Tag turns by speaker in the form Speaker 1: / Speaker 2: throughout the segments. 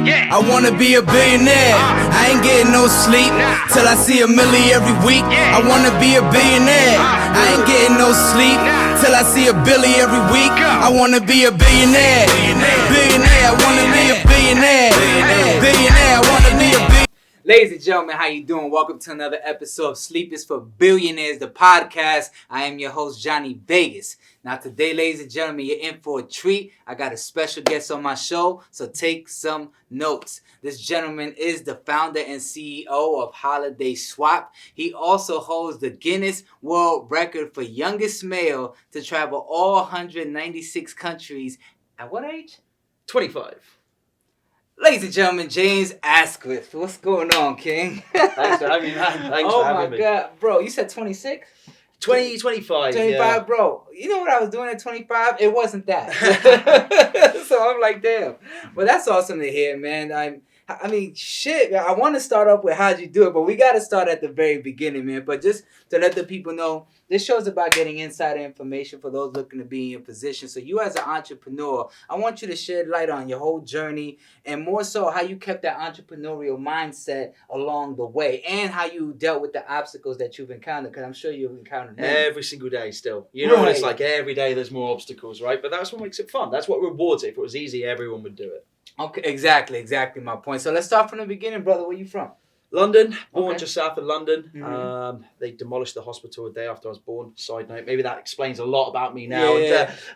Speaker 1: I wanna be a billionaire. I ain't getting no sleep till I see $1 million every week. I wanna be a billionaire. I ain't getting no sleep till I see $1 billion every week. I wanna be a billionaire. Billionaire, I wanna be a billionaire. Billionaire, I wanna be a billionaire.
Speaker 2: Ladies and gentlemen, how you doing? Welcome to another episode of Sleep is for Billionaires, the podcast. I am your host, Johnny Vegas. Now today, ladies and gentlemen, you're in for a treat. I got a special guest on my show, so take some notes. This gentleman is the founder and CEO of Holiday Swap. He also holds the Guinness World Record for youngest male to travel all 196 countries. At what age?
Speaker 3: 25.
Speaker 2: Ladies and gentlemen, James Asquith. What's going on, King?
Speaker 3: Thanks for having me, man. Thanks for having me.
Speaker 2: Oh my God. Bro, you said 26?
Speaker 3: 25,
Speaker 2: 25,
Speaker 3: yeah.
Speaker 2: bro. You know what I was doing at 25? It wasn't that. So I'm like, damn. But that's awesome to hear, man. I mean, shit. I want to start off with how'd you do it, but we got to start at the very beginning, man. But just to let the people know, this show's about getting insider information for those looking to be in your position. So you as an entrepreneur, I want you to shed light on your whole journey and more so how you kept that entrepreneurial mindset along the way and how you dealt with the obstacles that you've encountered, because I'm sure you've encountered many.
Speaker 3: Every single day still. You know what it's like, every day there's more obstacles, right? But that's what makes it fun. That's what rewards it. If it was easy, everyone would do it.
Speaker 2: Okay, exactly my point. So let's start from the beginning, brother. Where you from?
Speaker 3: London, born just south of London.
Speaker 2: Mm-hmm.
Speaker 3: They demolished the hospital a day after I was born. Side note, maybe that explains a lot about me now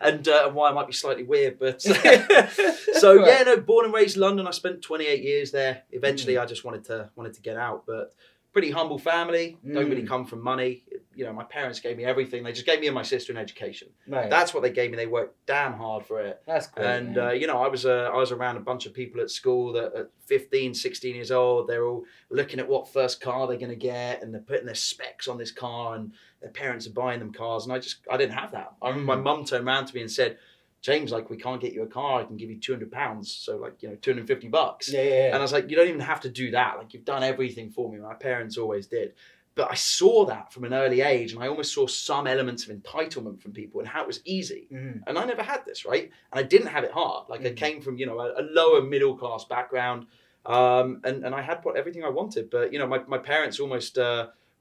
Speaker 3: and why I might be slightly weird. But so
Speaker 2: Right.
Speaker 3: yeah, no, born and raised in London. I spent 28 years there. Eventually, I just wanted to get out, but pretty humble family. Don't really come from money. You know, my parents gave me everything. They just gave me and my sister an education.
Speaker 2: Right.
Speaker 3: That's what they gave me. They worked damn hard for it.
Speaker 2: That's cool.
Speaker 3: And, you know, I was around a bunch of people at school that at 15, 16 years old, they're all looking at what first car they're going to get and they're putting their specs on this car and their parents are buying them cars. And I didn't have that. I remember my mum turned around to me and said, James, like, we can't get you a car. I can give you £200. So, like, you know, $250.
Speaker 2: Yeah.
Speaker 3: And I was like, you don't even have to do that. Like, you've done everything for me. My parents always did. But I saw that from an early age, and I almost saw some elements of entitlement from people and how it was easy.
Speaker 2: Mm-hmm.
Speaker 3: And I never had this, right? And I didn't have it hard. Like, I came from, you know, a lower middle class background, and I had everything I wanted. But, you know, my parents almost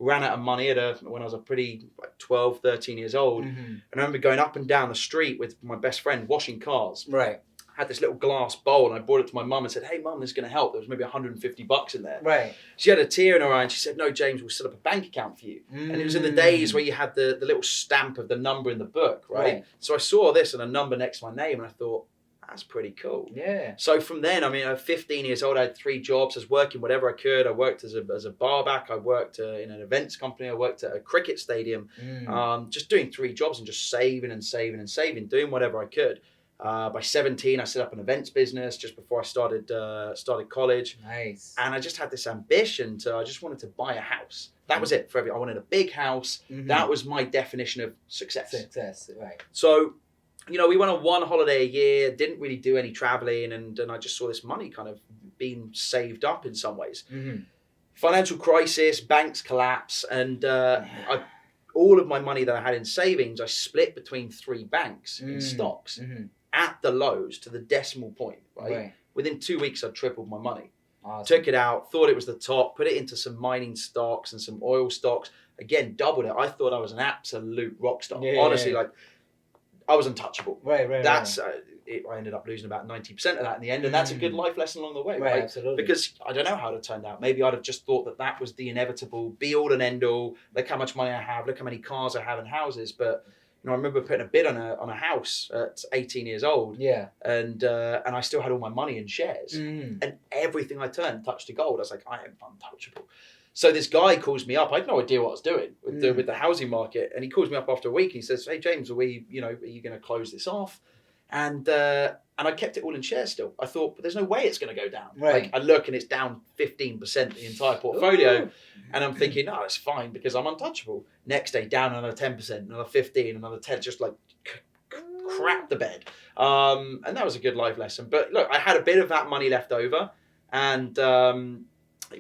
Speaker 3: ran out of money when I was a pretty 12, 13 years old.
Speaker 2: Mm-hmm.
Speaker 3: And I remember going up and down the street with my best friend washing cars.
Speaker 2: Right.
Speaker 3: Had this little glass bowl and I brought it to my mum and said, hey mum, this is going to help. There was maybe $150 in there.
Speaker 2: Right.
Speaker 3: She had a tear in her eye and she said, no, James, we'll set up a bank account for you. And it was in the days where you had the little stamp of the number in the book, right? So I saw this and a number next to my name and I thought, that's pretty cool.
Speaker 2: Yeah.
Speaker 3: So from then, I mean, at 15 years old, I had 3 jobs. I was working whatever I could. I worked as a barback. I worked in an events company. I worked at a cricket stadium. Just doing 3 jobs and just saving, doing whatever I could. By 17, I set up an events business just before I started college.
Speaker 2: Nice.
Speaker 3: And I just had this ambition I just wanted to buy a house. That was it for everything. I wanted a big house. That was my definition of success.
Speaker 2: Success, right.
Speaker 3: So, you know, we went on 1 holiday a year, didn't really do any traveling, and I just saw this money kind of being saved up in some ways. Financial crisis, banks collapse, and all of my money that I had in savings, I split between 3 banks in stocks at the lows to the decimal point, right? Within 2 weeks, I tripled my money.
Speaker 2: Awesome.
Speaker 3: Took it out, thought it was the top, put it into some mining stocks and some oil stocks. Again, doubled it. I thought I was an absolute rock star. Honestly, like, I was untouchable.
Speaker 2: Right.
Speaker 3: I ended up losing about 90% of that in the end, and that's a good life lesson along the way,
Speaker 2: Right,
Speaker 3: right?
Speaker 2: absolutely.
Speaker 3: Because I don't know how it turned out. Maybe I'd have just thought that was the inevitable be-all and end-all. Look how much money I have. Look how many cars I have and houses. But you know, I remember putting a bid on a house at 18 years old.
Speaker 2: Yeah.
Speaker 3: And I still had all my money in shares, and everything I turned touched to gold. I was like, I am untouchable. So this guy calls me up. I had no idea what I was doing with the housing market, and he calls me up after a week. And he says, "Hey James, are you going to close this off?" And I kept it all in shares still. I thought, but there's no way it's going to go down.
Speaker 2: Right.
Speaker 3: Like, I look and it's down 15% the entire portfolio,
Speaker 2: Ooh.
Speaker 3: and I'm thinking, no, it's fine because I'm untouchable. Next day, down another 10%, another 15, another 10, just like crap the bed. And that was a good life lesson. But look, I had a bit of that money left over, and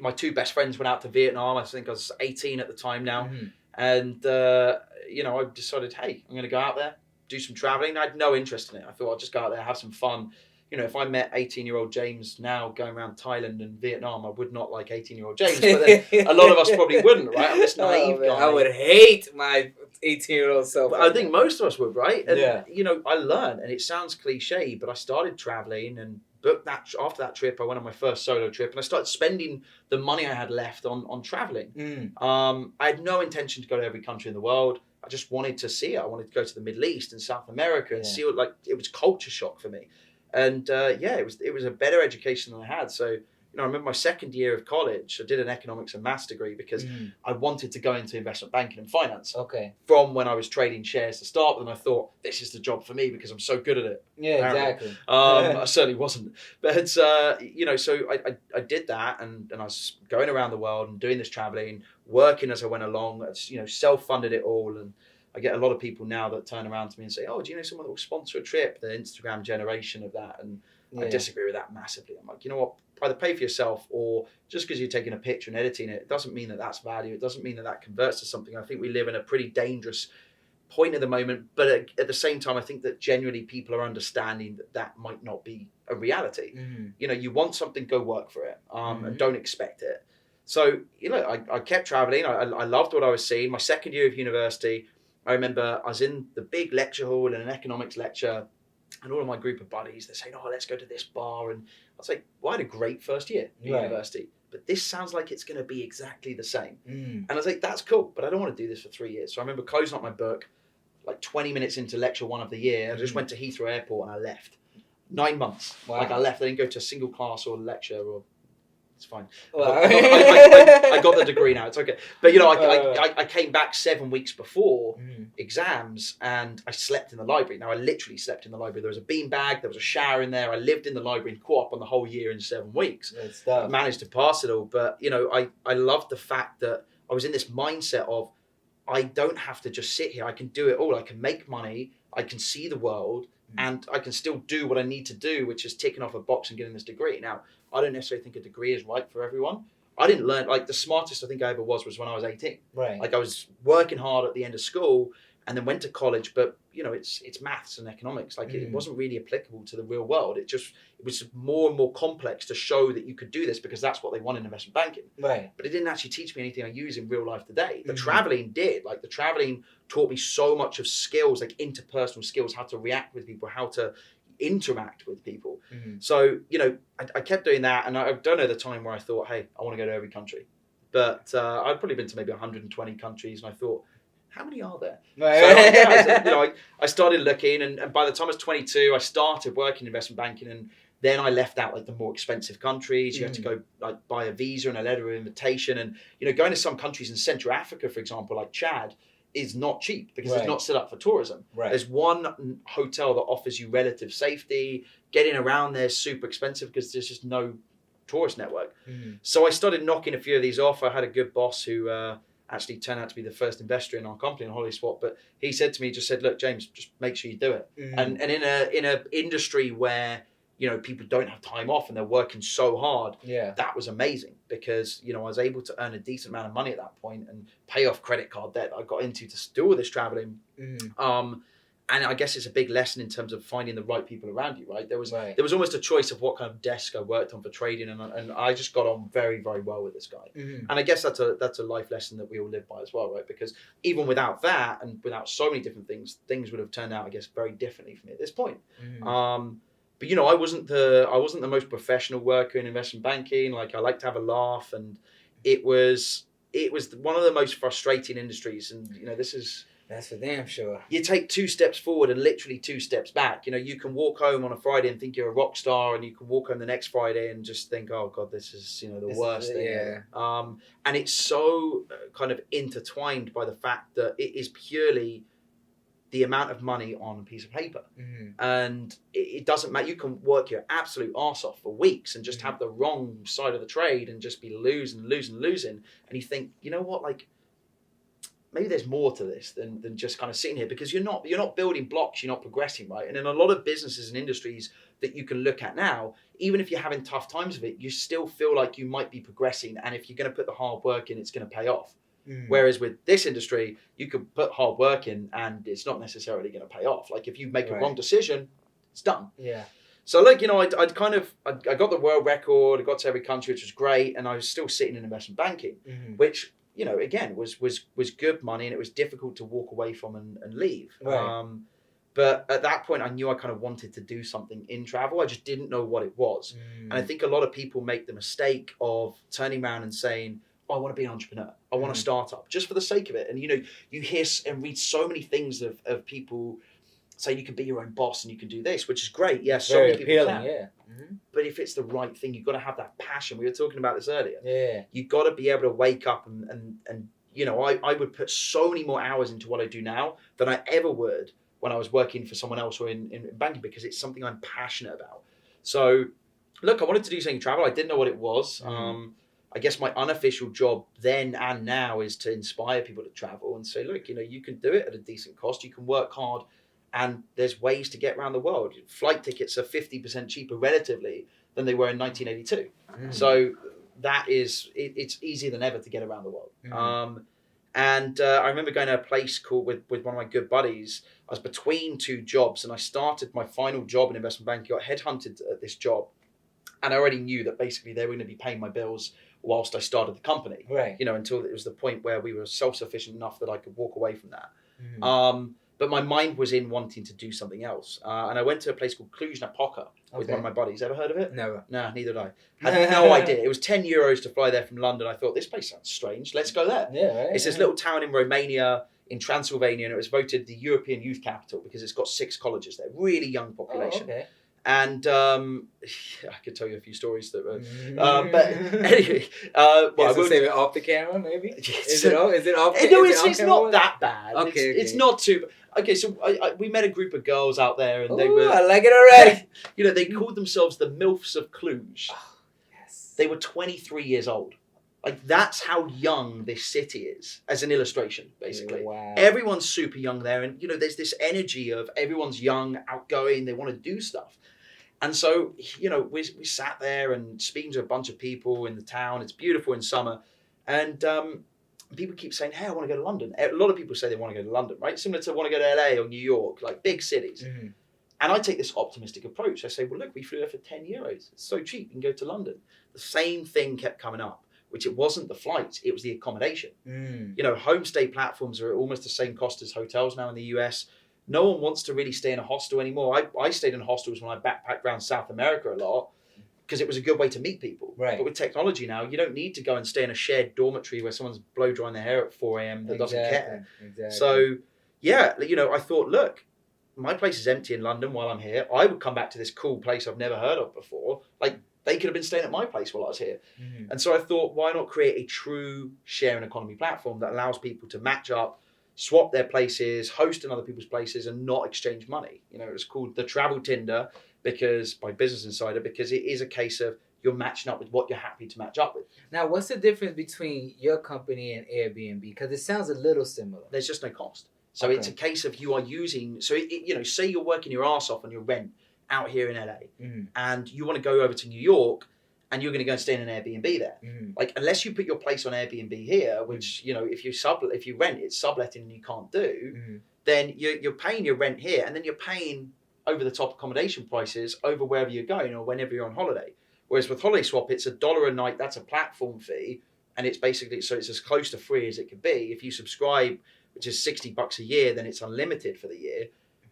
Speaker 3: my 2 best friends went out to Vietnam. I think I was 18 at the time now. And, I decided, hey, I'm going to go out there, do some traveling. I had no interest in it. I thought I'd just go out there, have some fun. if I met 18-year-old James now going around Thailand and Vietnam, I would not like 18-year-old James. But then a lot of us probably wouldn't, right? I'm this naive guy.
Speaker 2: I would hate my 18-year-old self.
Speaker 3: But I think most of us would, right? And,
Speaker 2: yeah.
Speaker 3: I learned, and it sounds cliche, but I started traveling and booked that. After that trip, I went on my first solo trip, and I started spending the money I had left on traveling. I had no intention to go to every country in the world. I just wanted to see it. I wanted to go to the Middle East and South America and see it. Like, it was culture shock for me. And it was a better education than I had. So, I remember my second year of college, I did an economics and maths degree because I wanted to go into investment banking and finance.
Speaker 2: Okay.
Speaker 3: From when I was trading shares to start with, and I thought, this is the job for me because I'm so good at it.
Speaker 2: Yeah,
Speaker 3: apparently.
Speaker 2: exactly.
Speaker 3: I certainly wasn't. But, so I did that, and I was going around the world and doing this traveling, working as I went along, self-funded it all. And I get a lot of people now that turn around to me and say, oh, do you know someone that will sponsor a trip? The Instagram generation of that. And I disagree with that massively. I'm like, you know what? Either pay for yourself, or just because you're taking a picture and editing it, it doesn't mean that that's value. It doesn't mean that that converts to something. I think we live in a pretty dangerous point at the moment. But at the same time, I think that genuinely people are understanding that that might not be a reality. You want something, go work for it, and don't expect it. So, I kept traveling. I loved what I was seeing. My second year of university, I remember I was in the big lecture hall in an economics lecture, and all of my group of buddies, they're saying, oh, let's go to this bar. And I was like, well, I had a great first year at university, but this sounds like it's going to be exactly the same. And I was like, that's cool, but I don't want to do this for 3 years. So I remember closing up my book, like 20 minutes into lecture one of the year. I just went to Heathrow Airport and I left. 9 months.
Speaker 2: Wow.
Speaker 3: Like, I left. I didn't go to a single class or lecture or... It's fine.
Speaker 2: Wow.
Speaker 3: I got the degree now. It's okay. But, I came back 7 weeks before exams, and I slept in the library. Now, I literally slept in the library. There was a beanbag. There was a shower in there. I lived in the library and caught up on the whole year in 7 weeks. I managed to pass it all. But, I loved the fact that I was in this mindset of, I don't have to just sit here. I can do it all. I can make money. I can see the world. And I can still do what I need to do, which is ticking off a box and getting this degree. Now, I don't necessarily think a degree is right for everyone. I didn't learn, the smartest I think I ever was when I was 18.
Speaker 2: Right.
Speaker 3: I was working hard at the end of school and then went to college, but, it's maths and economics. It wasn't really applicable to the real world. It was more and more complex to show that you could do this because that's what they want in investment banking.
Speaker 2: Right.
Speaker 3: But it didn't actually teach me anything I use in real life today. The traveling did. The traveling taught me so much of skills, interpersonal skills, how to react with people, how to interact with people. So, I kept doing that, and I don't know the time where I thought, hey, I want to go to every country. But I'd probably been to maybe 120 countries, and I thought, how many are there? So, I started looking, and by the time I was 22, I started working in investment banking, and then I left out the more expensive countries. You had to go buy a visa and a letter of invitation, and going to some countries in Central Africa, for example, like Chad, is not cheap because it's not set up for tourism. Right. There's one hotel that offers you relative safety. Getting around there is super expensive because there's just no tourist network. So I started knocking a few of these off. I had a good boss who actually turned out to be the first investor in our company, in Holiday Swap. But he said to me, look, James, just make sure you do it. And in a industry where people don't have time off and they're working so hard. That was amazing because, I was able to earn a decent amount of money at that point and pay off credit card debt I got into to do all this traveling. And I guess it's a big lesson in terms of finding the right people around you, right? There was almost a choice of what kind of desk I worked on for trading, and I just got on very, very well with this guy. And I guess that's a life lesson that we all live by as well, right? Because even without that and without so many different things would have turned out, I guess, very differently for me at this point. But I wasn't the most professional worker in investment banking. I like to have a laugh, and it was one of the most frustrating industries. And
Speaker 2: that's for damn sure.
Speaker 3: You take 2 steps forward and literally 2 steps back. You can walk home on a Friday and think you're a rock star, and you can walk home the next Friday and just think, oh God, this is the worst thing. Yeah. And it's so kind of intertwined by the fact that it is purely the amount of money on a piece of paper. And it doesn't matter. You can work your absolute arse off for weeks and just have the wrong side of the trade and just be losing. And you think, you know what, maybe there's more to this than just kind of sitting here, because you're not building blocks, you're not progressing, right? And in a lot of businesses and industries that you can look at now, even if you're having tough times of it, you still feel like you might be progressing. And if you're going to put the hard work in, it's going to pay off. Whereas with this industry, you can put hard work in and it's not necessarily going to pay off. If you make a wrong decision, it's done. So look, you know, I got the world record, I got to every country, which was great, and I was still sitting in investment banking, which, you know, again, was good money, and it was difficult to walk away from and leave.
Speaker 2: Right.
Speaker 3: But at that point, I knew I kind of wanted to do something in travel. I just didn't know what it was. And I think a lot of people make the mistake of turning around and saying, oh, I want to be an entrepreneur. I want to start up just for the sake of it. And, you know, you hear and read so many things of people say you can be your own boss and you can do this, which is great. Yeah, so
Speaker 2: Very
Speaker 3: many people
Speaker 2: appealing,
Speaker 3: can.
Speaker 2: yeah.
Speaker 3: But if it's the right thing, you've got to have that passion. We were talking about this earlier.
Speaker 2: Yeah.
Speaker 3: You've got to be able to wake up and you know, I would put so many more hours into what I do now than I ever would when I was working for someone else or in banking, because it's something I'm passionate about. So, look, I wanted to do something travel. I didn't know what it was. I guess my unofficial job then and now is to inspire people to travel and say, look, you know, you can do it at a decent cost. You can work hard, and there's ways to get around the world. Flight tickets are 50% cheaper relatively than they were in 1982. So that is, it's easier than ever to get around the world. And I remember going to a place called with one of my good buddies. I was between two jobs, and I started my final job in investment banking. I got headhunted at this job, and I already knew that basically they were going to be paying my bills whilst I started the company.
Speaker 2: Right.
Speaker 3: You know, until it was the point where we were self-sufficient enough that I could walk away from that. But my mind was in wanting to do something else. And I went to a place called Cluj-Napoca with one of my buddies. Ever heard of it?
Speaker 2: Never.
Speaker 3: Nah, neither did I. Had no idea. It was €10 to fly there from London. I thought, this place sounds strange. Let's go there.
Speaker 2: Yeah, right.
Speaker 3: It's this little town in Romania, in Transylvania, and it was voted the European youth capital because it's got 6 colleges there. Really young population.
Speaker 2: Oh, okay.
Speaker 3: And I could tell you a few stories that were, but anyway, well, I will
Speaker 2: save it off the camera, maybe.
Speaker 3: Yes.
Speaker 2: Is it off?
Speaker 3: No, it's not that bad.
Speaker 2: Okay,
Speaker 3: it's not too. Okay, so we met a group of girls out there, and they
Speaker 2: Ooh,
Speaker 3: were.
Speaker 2: I like it already.
Speaker 3: You know, they called themselves the MILFs of Cluj.
Speaker 2: Oh, yes.
Speaker 3: They were 23 years old. Like, that's how young this city is, as an illustration, basically.
Speaker 2: Wow.
Speaker 3: Everyone's super young there, and you know, there's this energy of everyone's young, outgoing, they want to do stuff. And so, you know, we sat there and speaking to a bunch of people in the town. It's beautiful in summer. And people keep saying, hey, I want to go to London. A lot of people say they want to go to London, right? Similar to want to go to LA or New York, like big cities. And I take this optimistic approach. I say, well, look, we flew there for €10. It's so cheap. You can go to London. The same thing kept coming up, which it wasn't the flights. It was the accommodation. You know, homestay platforms are almost the same cost as hotels now in the US. No one wants to really stay in a hostel anymore. I stayed in hostels when I backpacked around South America a lot because it was a good way to meet people.
Speaker 2: Right.
Speaker 3: But with technology now, you don't need to go and stay in a shared dormitory where someone's blow drying their hair at 4 a.m. that doesn't care.
Speaker 2: Exactly.
Speaker 3: So, yeah, you know, I thought, look, my place is empty in London while I'm here. I would come back to this cool place I've never heard of before. Like, they could have been staying at my place while I was here. And so I thought, why not create a true sharing economy platform that allows people to match up, swap their places, host in other people's places, and not exchange money. You know, it was called the Travel Tinder by Business Insider, because it is a case of you're matching up with what you're happy to match up with.
Speaker 2: Now, what's the difference between your company and Airbnb? Because it sounds a little similar.
Speaker 3: There's just no cost. So it's a case of you are using, so you know, say you're working your ass off on your rent out here in LA, and you want to go over to New York, and you're going to go and stay in an Airbnb there. Like, unless you put your place on Airbnb here, which, you know, if you rent, it's subletting and you can't do, then you're paying your rent here, and then you're paying over the top accommodation prices over wherever you're going or whenever you're on holiday. Whereas with Holiday Swap, it's $1 a night. That's a platform fee, and it's basically, so it's as close to free as it could be. If you subscribe, which is $60 a year, then it's unlimited for the year.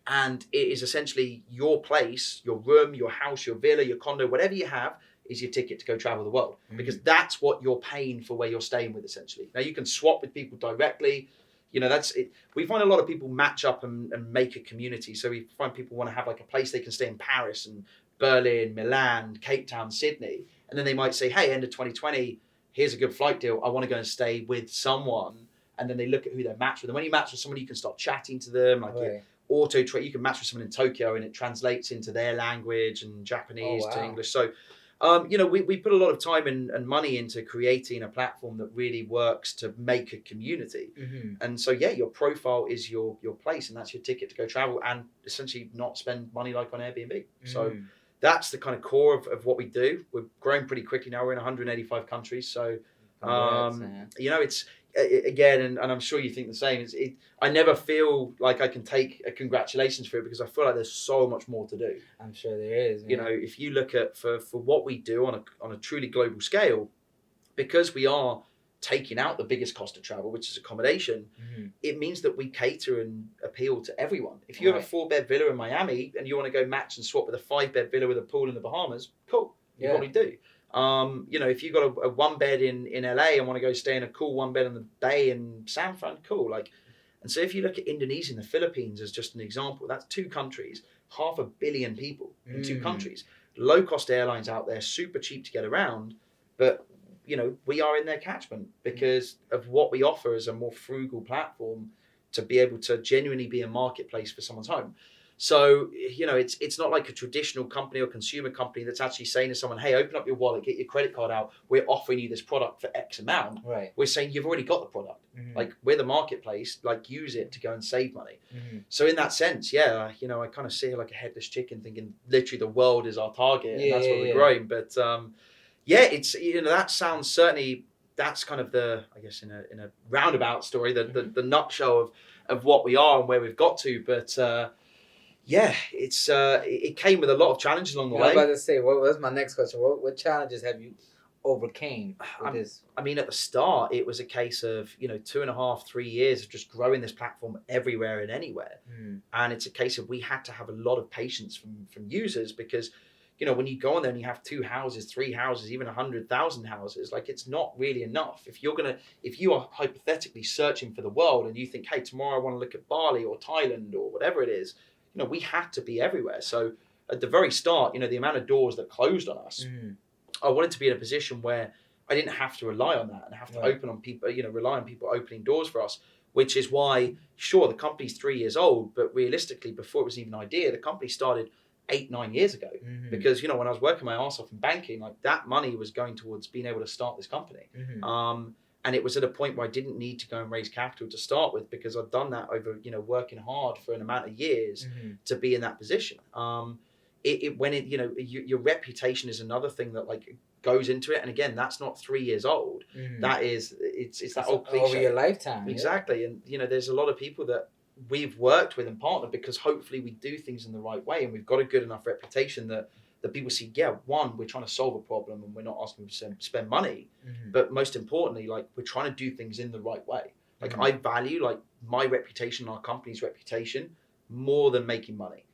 Speaker 3: And it is essentially your place, your room, your house, your villa, your condo, whatever you have, is your ticket to go travel the world, because that's what you're paying for where you're staying with, essentially. Now, you can swap with people directly. You know, that's it. We find a lot of people match up and make a community. So we find people want to have like a place they can stay in Paris and Berlin, Milan, Cape Town, Sydney. And then they might say, hey, end of 2020, here's a good flight deal. I want to go and stay with someone. And then they look at who they're matched with. And when you match with someone, you can start chatting to them. Like you can match with someone in Tokyo, and it translates into their language and Japanese to English. So, you know, we put a lot of time and money into creating a platform that really works to make a community. And so, yeah, your profile is your place, and that's your ticket to go travel and essentially not spend money like on Airbnb. So that's the kind of core of what we do. We're growing pretty quickly now. We're in 185 countries. So, you know, again, and I'm sure you think the same, I never feel like I can take a congratulations for it because I feel like there's so much more to do.
Speaker 2: I'm sure there is. Man.
Speaker 3: You know, if you look at for what we do on a truly global scale, because we are taking out the biggest cost of travel, which is accommodation, it means that we cater and appeal to everyone. If you have a 4-bed villa in Miami and you want to go match and swap with a 5-bed villa with a pool in the Bahamas, cool, you probably do. You know, if you've got a 1-bed in LA and want to go stay in a cool 1-bed in the Bay in San Fran, cool. Like, and so if you look at Indonesia and the Philippines as just an example, that's 2 countries, 500 million people in 2 countries, low cost airlines out there, super cheap to get around, but you know, we are in their catchment because of what we offer as a more frugal platform to be able to genuinely be a marketplace for someone's home. So, you know, it's not like a traditional company or consumer company that's actually saying to someone, hey, open up your wallet, get your credit card out. We're offering you this product for X amount.
Speaker 2: Right.
Speaker 3: We're saying you've already got the product. Like, we're the marketplace, like, use it to go and save money. So in that sense, yeah, you know, I kind of see it like a headless chicken thinking literally the world is our target and that's what we're growing. But, yeah, it's, you know, that sounds certainly, that's kind of the, I guess in a roundabout story, the nutshell of what we are and where we've got to. But yeah, it's it came with a lot of challenges along the way.
Speaker 2: I was about to say, what was my next question? What challenges have you overcame with this?
Speaker 3: I mean, at the start, it was a case of, you know, 2.5, 3 years of just growing this platform everywhere and anywhere. And it's a case of we had to have a lot of patience from users because, you know, when you go on there and you have 2 houses, 3 houses, even 100,000 houses, like it's not really enough. If you are hypothetically searching for the world and you think, hey, tomorrow I want to look at Bali or Thailand or whatever it is, you know, we had to be everywhere. So at the very start, you know, the amount of doors that closed on us, I wanted to be in a position where I didn't have to rely on that and have to open on people, you know, rely on people opening doors for us, which is why, sure, the company's 3 years old, but realistically, before it was even an idea, the company started 8-9 years ago because, you know, when I was working my ass off in banking, like that money was going towards being able to start this company. And it was at a point where I didn't need to go and raise capital to start with because I'd done that over, you know, working hard for an amount of years to be in that position. You know, your reputation is another thing that like goes into it. And again, that's not 3 years old. That is, it's that old cliche.
Speaker 2: Over your lifetime.
Speaker 3: Exactly. And, you know, there's a lot of people that we've worked with and partnered because hopefully we do things in the right way. And we've got a good enough reputation that people see, yeah, one, we're trying to solve a problem and we're not asking them to spend money. But most importantly, like we're trying to do things in the right way. Like I value like my reputation, our company's reputation more than making money.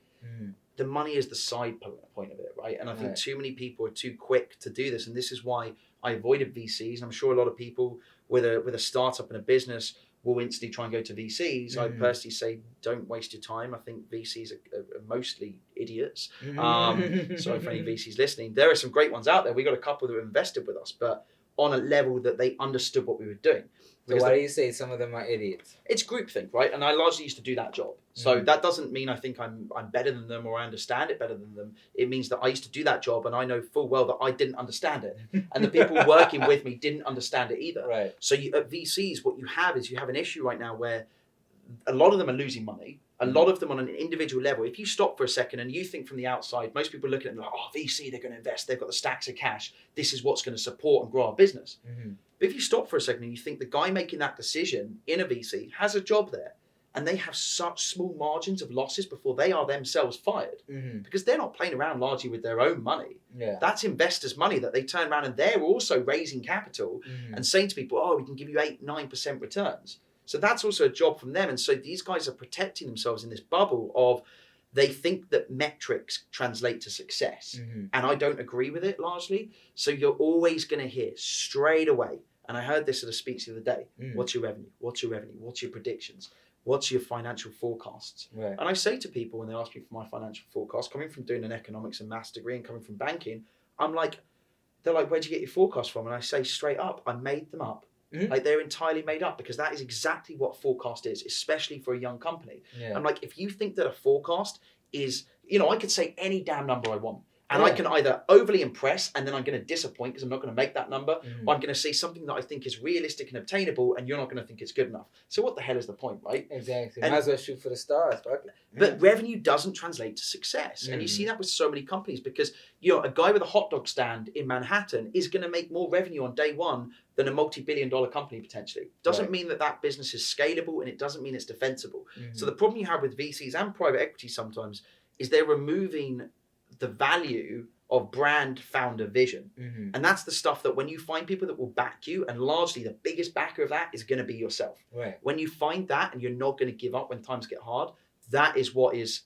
Speaker 3: The money is the side point of it, right? And I think too many people are too quick to do this. And this is why I avoided VCs. And I'm sure a lot of people with a startup and a business will instantly try and go to VCs. I personally say, don't waste your time. I think VCs are mostly idiots. Sorry for any VCs listening. There are some great ones out there. We got a couple that were invested with us, but on a level that they understood what we were doing.
Speaker 2: So why do you say some of them are idiots? It's
Speaker 3: groupthink, right? And I largely used to do that job. So that doesn't mean I think I'm better than them or I understand it better than them. It means that I used to do that job and I know full well that I didn't understand it. And the people working with me didn't understand it either.
Speaker 2: Right.
Speaker 3: So at VCs, what you have is you have an issue right now where a lot of them are losing money. A lot of them on an individual level. If you stop for a second and you think from the outside, most people are looking at it like, oh, VC, they're going to invest. They've got the stacks of cash. This is what's going to support and grow our business. But if you stop for a second and you think the guy making that decision in a VC has a job there and they have such small margins of losses before they are themselves fired because they're not playing around largely with their own money. That's investors' money that they turn around and they're also raising capital and saying to people, oh, we can give you 8-9% returns. So that's also a job from them. And so these guys are protecting themselves in this bubble of they think that metrics translate to success. And I don't agree with it largely. So you're always going to hear straight away, and I heard this at a speech the other day, what's your revenue? What's your revenue? What's your predictions? What's your financial forecasts?
Speaker 2: Right.
Speaker 3: And I say to people when they ask me for my financial forecast, coming from doing an economics and maths degree and coming from banking, they're like, where'd you get your forecast from? And I say straight up, I made them up. Like they're entirely made up because that is exactly what forecast is, especially for a young company. I'm like, if you think that a forecast is, you know, I could say any damn number I want And I can either overly impress and then I'm going to disappoint because I'm not going to make that number, or I'm going to say something that I think is realistic and obtainable and you're not going to think it's good enough. So what the hell is the point, right?
Speaker 2: Exactly.
Speaker 3: And,
Speaker 2: might as well shoot for the stars. Fuck it.
Speaker 3: But revenue doesn't translate to success. And you see that with so many companies because, you know, a guy with a hot dog stand in Manhattan is going to make more revenue on day one than a multi-billion-dollar company potentially. Doesn't mean that that business is scalable and it doesn't mean it's defensible. So the problem you have with VCs and private equity sometimes is they're removing the value of brand founder vision. And that's the stuff that when you find people that will back you, and largely the biggest backer of that is going to be yourself. When you find that and you're not going to give up when times get hard, that is what is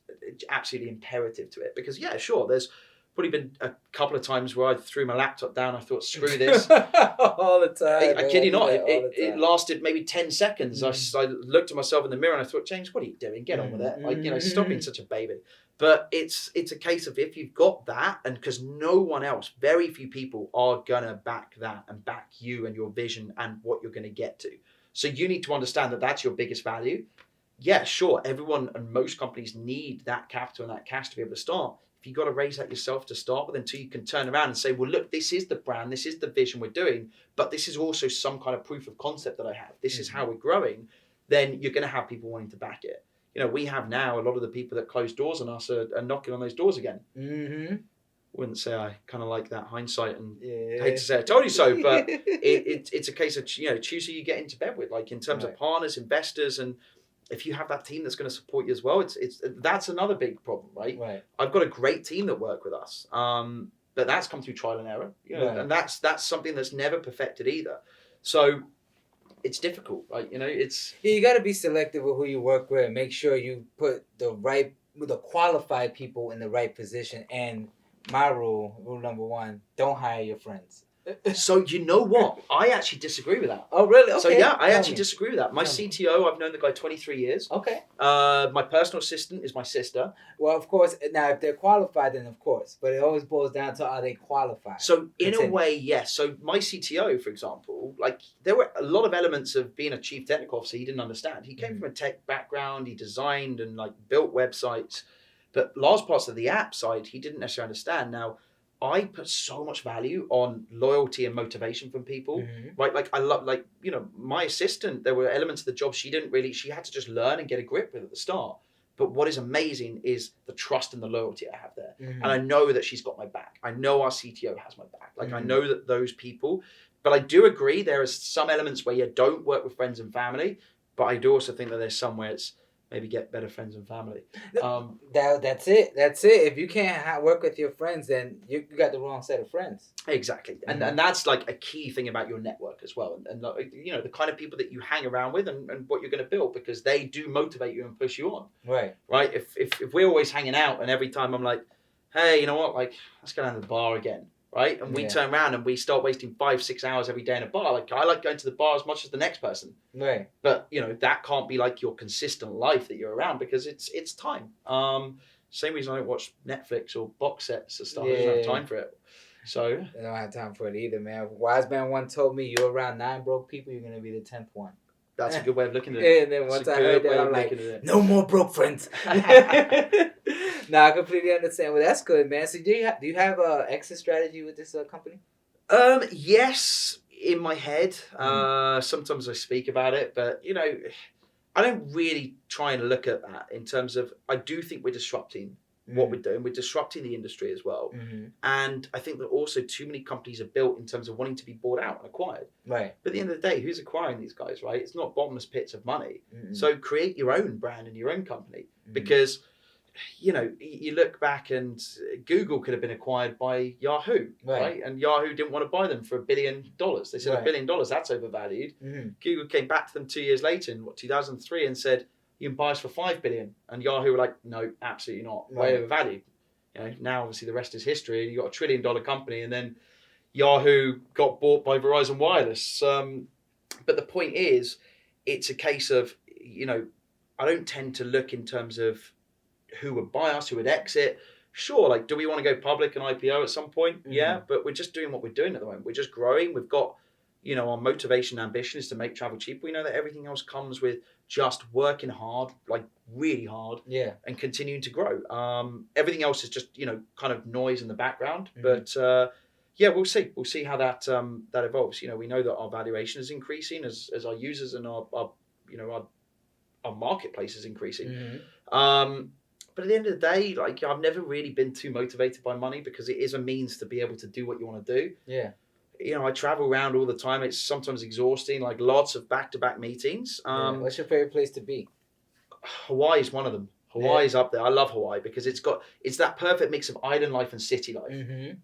Speaker 3: absolutely imperative to it. Because yeah, sure, there's probably been a couple of times where I threw my laptop down. I thought, screw this.
Speaker 2: All the time.
Speaker 3: I kid you not. It lasted maybe 10 seconds. I looked at myself in the mirror and I thought, James, what are you doing? Get on with it. Like, you know, stop being such a baby. But it's a case of if you've got that, and because no one else, very few people are going to back that and back you and your vision and what you're going to get to. So you need to understand that that's your biggest value. Yeah, sure. Everyone and most companies need that capital and that cash to be able to start. If you've got to raise that yourself to start with until you can turn around and say, well, look, this is the brand, this is the vision we're doing, but this is also some kind of proof of concept that I have. This is how we're growing. Then you're going to have people wanting to back it. You know, we have now a lot of the people that close doors on us are knocking on those doors again. Wouldn't say I kind of like that hindsight and hate to say I told you so, but it's a case of, you know, choose who you get into bed with, like in terms of partners, investors, and if you have that team that's going to support you as well, that's another big problem, right? I've got a great team that work with us, but that's come through trial and error, you know, and that's something that's never perfected either. So it's difficult, right? You know,
Speaker 2: you got to be selective with who you work with and make sure you put the qualified people in the right position. And my rule number one, don't hire your friends.
Speaker 3: So you know what? I actually disagree with that.
Speaker 2: Oh, really? Okay.
Speaker 3: So yeah, I actually disagree with that. My CTO, I've known the guy 23 years.
Speaker 2: Okay.
Speaker 3: My personal assistant is my sister.
Speaker 2: Well, of course, now if they're qualified, then of course. But it always boils down to, are they qualified?
Speaker 3: So in a way, yes. So my CTO, for example, like there were a lot of elements of being a chief technical officer he didn't understand. He came from a tech background. He designed and like built websites. But large parts of the app side, he didn't necessarily understand. Now, I put so much value on loyalty and motivation from people, right? Like I love, like, you know, my assistant, there were elements of the job she had to just learn and get a grip with at the start. But what is amazing is the trust and the loyalty I have there. And I know that she's got my back. I know our CTO has my back. Like I know that those people, but I do agree there are some elements where you don't work with friends and family, but I do also think that there's some where it's, maybe get better friends and family.
Speaker 2: That's it. If you can't work with your friends, then you got the wrong set of friends.
Speaker 3: Exactly. And that's like a key thing about your network as well. And you know, the kind of people that you hang around with and what you're going to build, because they do motivate you and push you on. Right. If we're always hanging out and every time I'm like, hey, you know what, like, let's go down to the bar again. Right. And we turn around and we start wasting 5-6 hours every day in a bar. Like I like going to the bar as much as the next person. Right. But you know, that can't be like your consistent life that you're around because it's time. Same reason I don't watch Netflix or box sets and stuff. I don't have time for it. So
Speaker 2: I don't have time for it either, man. Wise man once told me you're around 9 broke people, you're gonna be the 10th one.
Speaker 3: That's a good way of looking at it.
Speaker 2: And then once I heard that, I'm like, no more broke friends. No, I completely understand. Well, that's good, man. So do you have a exit strategy with this company?
Speaker 3: Yes, in my head. Sometimes I speak about it, but you know, I don't really try and look at that in terms of, I do think we're disrupting what we're doing. We're disrupting the industry as well. And I think that also too many companies are built in terms of wanting to be bought out and acquired. Right. But at the end of the day, who's acquiring these guys, right? It's not bottomless pits of money. So create your own brand and your own company because, you know, you look back and Google could have been acquired by Yahoo, right? And Yahoo didn't want to buy them for $1 billion. They said $1 billion, that's overvalued. Google came back to them 2 years later in 2003 and said, you can buy us for $5 billion. And Yahoo were like, no, absolutely not. Way overvalued. You know, now obviously the rest is history. You got $1 trillion company, and then Yahoo got bought by Verizon Wireless. But the point is, it's a case of, you know, I don't tend to look in terms of who would buy us, who would exit. Sure, like, do we want to go public and IPO at some point? Yeah, but we're just doing what we're doing at the moment. We're just growing. We've got you know, our motivation and ambition is to make travel cheap. We know that everything else comes with just working hard, like really hard, and continuing to grow. Everything else is just, you know, kind of noise in the background. But yeah, we'll see. We'll see how that evolves. You know, we know that our valuation is increasing as our users and our you know, our marketplace is increasing. But at the end of the day, like, I've never really been too motivated by money because it is a means to be able to do what you want to do. You know, I travel around all the time. It's sometimes exhausting, like lots of back-to-back meetings.
Speaker 2: What's your favorite place to be?
Speaker 3: Hawaii is one of them. Hawaii's up there. I love Hawaii because it's that perfect mix of island life and city life.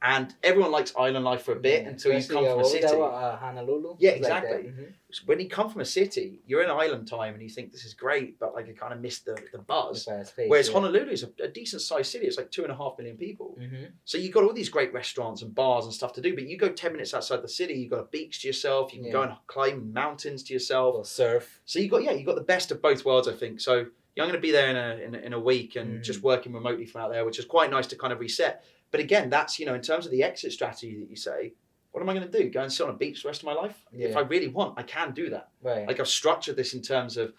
Speaker 3: And everyone likes island life for a bit until you come from a city.
Speaker 2: Honolulu?
Speaker 3: Yeah, exactly. Like when you come from a city, you're in island time and you think this is great, but like I kind of miss the buzz. Whereas Honolulu is a decent sized city. It's like 2.5 million people. So you've got all these great restaurants and bars and stuff to do, but you go 10 minutes outside the city, you've got a beach to yourself, you can go and climb mountains to yourself.
Speaker 2: Or surf.
Speaker 3: So you got the best of both worlds, I think. So I'm going to be there in a week and just working remotely from out there, which is quite nice to kind of reset. But again, that's, you know, in terms of the exit strategy that you say, what am I going to do? Go and sit on a beach the rest of my life? If I really want, I can do that. Like, I've structured this in terms of,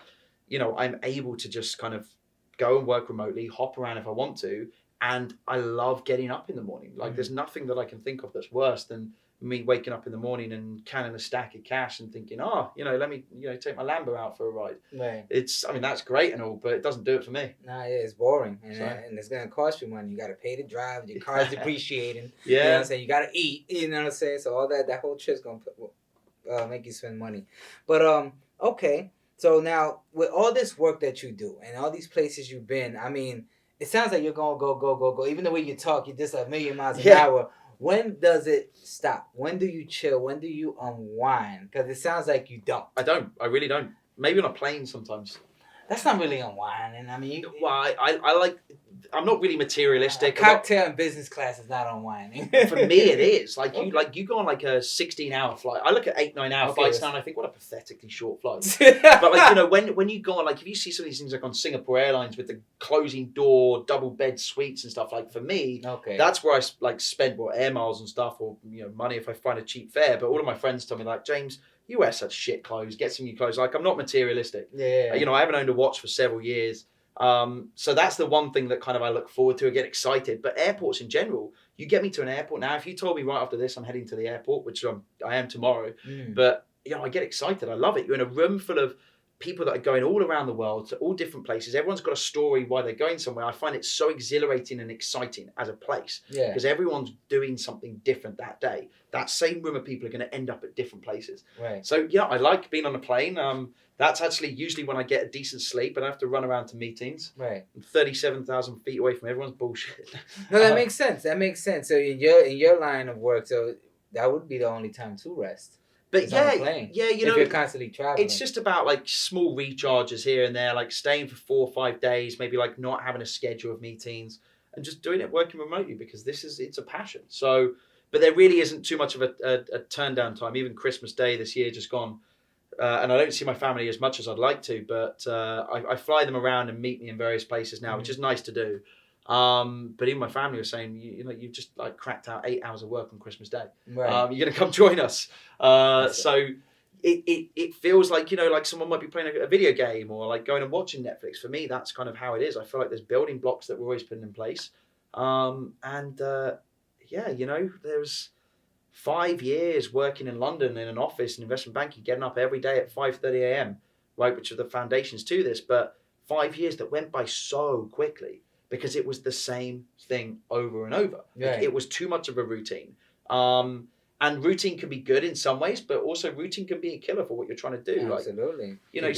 Speaker 3: you know, I'm able to just kind of go and work remotely, hop around if I want to. And I love getting up in the morning. Like, there's nothing that I can think of that's worse than me waking up in the morning and canning a stack of cash and thinking, you know, let me, you know, take my Lambo out for a ride. I mean, that's great and all, but it doesn't do it for me.
Speaker 2: It's boring. And it's going to cost you money. You got to pay to drive. Your car's depreciating.
Speaker 3: You
Speaker 2: know what I'm saying? You got to eat. You know what I'm saying? So all that whole trip's going to make you spend money. But, okay. So now, with all this work that you do and all these places you've been, I mean, it sounds like you're going to go. Even the way you talk, you're just 1,000,000 miles an hour. When does it stop? When do you chill? When do you unwind? Because it sounds like you don't.
Speaker 3: I don't. I really don't. Maybe on a plane sometimes.
Speaker 2: That's not really unwinding. I mean,
Speaker 3: well, I like. I'm not really materialistic.
Speaker 2: A cocktail in business class is not unwinding.
Speaker 3: For me, it is. Like you go on like a 16-hour flight. I look at 8-9 hour flights now, and I think, what a pathetically short flight. But like, you know, when you go on, like, if you see some of these things like on Singapore Airlines with the closing door, double bed suites and stuff, like, for me, that's where I like spend air miles and stuff, or, you know, money if I find a cheap fare. But all of my friends tell me, like, James, you wear such shit clothes. Get some new clothes. Like, I'm not materialistic. You know, I haven't owned a watch for several years. So that's the one thing that kind of I look forward to. I get excited. But airports in general, you get me to an airport now. If you told me right after this I'm heading to the airport, which I am tomorrow, but, you know, I get excited. I love it. You're in a room full of people that are going all around the world to all different places. Everyone's got a story why they're going somewhere. I find it so exhilarating and exciting as a place because everyone's doing something different that day. That same room of people are going to end up at different places. So yeah, I like being on a plane. That's actually usually when I get a decent sleep and I have to run around to meetings. I'm 37,000 feet away from everyone's bullshit.
Speaker 2: No, that makes sense. That makes sense. So in your line of work, so that would be the only time to rest.
Speaker 3: But you know,
Speaker 2: if you're constantly traveling,
Speaker 3: it's just about like small recharges here and there, like staying for 4 or 5 days, maybe like not having a schedule of meetings and just doing it, working remotely because it's a passion. So, but there really isn't too much of a turn down time. Even Christmas Day this year just gone, and I don't see my family as much as I'd like to, but I fly them around and meet me in various places now, which is nice to do. But even my family was saying, you know, you've just like cracked out 8 hours of work on Christmas Day. You're going to come join us. So it feels like, you know, like someone might be playing a video game or like going and watching Netflix. For me, that's kind of how it is. I feel like there's building blocks that we're always putting in place. Yeah, you know, there's 5 years working in London in an office in investment banking, getting up every day at 5:30 a.m., right, which are the foundations to this. But 5 years that went by so quickly because it was the same thing over and over. Like, it was too much of a routine. And routine can be good in some ways, but also routine can be a killer for what you're trying to do.
Speaker 2: Absolutely.
Speaker 3: Like, you know,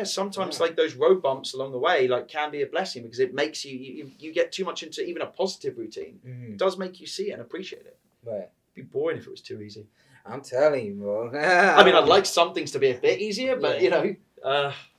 Speaker 3: sometimes like those road bumps along the way, like, can be a blessing because it makes you get too much into even a positive routine. It does make you see it and appreciate it. It'd be boring if it was too easy.
Speaker 2: I'm telling you, bro.
Speaker 3: I mean, I'd like some things to be a bit easier, but you know,